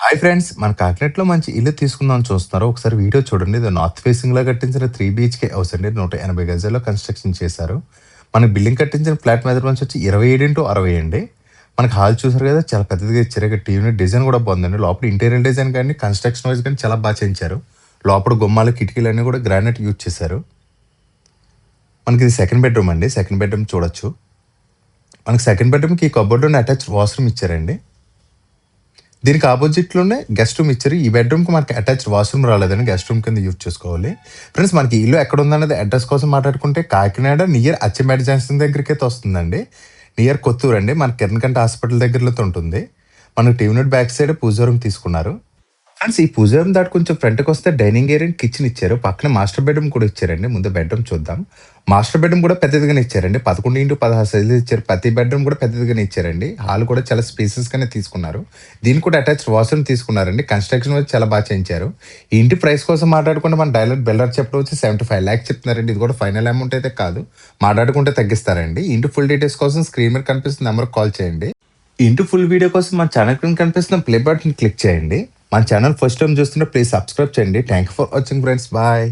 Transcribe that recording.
Hi friends! మన కాకినాడలో మంచి ఇల్లు తీసుకుందామని చూస్తున్నారు. ఒకసారి వీడియో చూడండి. ఇది నార్త్ ఫేసింగ్‌లో కట్టించిన 3 బీహెచ్‌కే హౌస్ అండి. 180 గజాల్లో కన్‌స్ట్రక్షన్ చేశారు. మనకి బిల్డింగ్ కట్టించిన ఫ్లాట్ మెజర్‌మెంట్స్ వచ్చి 27x60 అండి. మనకి హాల్ చూసారు కదా! చాలా పెద్దదిగా ఇచ్చారు. ఇక్కడ టీవీ యూనిట్ డిజైన్ కూడా బాగుందండి. లోపల ఇంటీరియర్ డిజైన్ కానీ, కన్‌స్ట్రక్షన్ వైస్ కానీ చాలా బాగా చేయించారు. లోపల గుమ్మాలు, కిటికీలన్నీ కూడా గ్రానైట్ యూజ్ చేశారు. మనకి ఇది సెకండ్ బెడ్‌రూమ్ అండి. సెకండ్ బెడ్‌రూమ్ చూడొచ్చు. మనకి సెకండ్ బెడ్‌రూమ్‌కి ఈ కబోర్డ్‌లోనే అటాచ్డ్ వాష్‌రూమ్ ఇచ్చారండి. దీనికి ఆపోజిట్‌లోనే గెస్ట్ రూమ్ ఇచ్చారు. ఈ బెడ్‌రూమ్‌కి మనకి అటాచ్డ్ వాష్‌రూమ్ రాలేదండి. గెస్ట్ రూమ్ కింద యూజ్ చేసుకోవాలి. ఫ్రెండ్స్ మనకి ఇల్లు ఎక్కడుందన్నది అడ్రెస్ కోసం మాట్లాడుకుంటే కాకినాడ నియర్ అచ్చెంపేట జంక్షన్ దగ్గరికైతే వస్తుందండి. నియర్ కొత్తూరు అండి. మనకి కిరణ్ హాస్పిటల్ దగ్గరలో ఉంటుంది. మనకి టీవీ యూనిట్ బ్యాక్ సైడ్ పూజా రూమ్ తీసుకున్నారు. ఫ్రెండ్స్ ఈ పూజా రూమ్ దాటి కొంచెం ఫ్రంట్‌కి వస్తే డైనింగ్ ఏరియా, కిచెన్ ఇచ్చారు. పక్కన మాస్టర్ బెడ్‌రూమ్ కూడా ఇచ్చారండి. ముందు బెడ్‌రూమ్ చూద్దాం. మాస్టర్ బెడ్‌రూమ్ కూడా పెద్దదిగానే ఇచ్చారండి. 11x16 సైజులో ఇచ్చారు. ప్రతి బెడ్‌రూమ్ కూడా పెద్దదిగానే ఇచ్చారండి. హాల్ కూడా చాలా స్పేసెస్‌గానే తీసుకున్నారు. దీనికి కూడా అటాచ్డ్ వాష్‌రూమ్ తీసుకున్నారండి. కన్‌స్ట్రక్షన్ అయితే చాలా బాగా చేయించారు. ఈ ఇంటి ప్రైస్ కోసం మాట్లాడుకుంటే మన డైరెక్ట్ బిల్డర్ చెప్పడం వచ్చి 75 లాక్స్ చెప్తున్నారండి. ఇది కూడా ఫైనల్ అమౌంట్ అయితే కాదు. మాట్లాడుకుంటే తగ్గిస్తారండి. ఈ ఇంటి ఫుల్ డీటెయిల్స్ కోసం స్క్రీన్ మీద కనిపిస్తున్న నెంబర్‌కి కాల్ చేయండి. ఈ ఇంటి ఫుల్ వీడియో కోసం మన ఛానల్ కింద కనిపిస్తున్న ప్లే బటన్ క్లిక్ చేయండి. మన ఛానల్ ఫస్ట్ టైం చూస్తుంటే ప్లీజ్ సబ్స్క్రైబ్ చేయండి. Thank you for watching friends. Bye.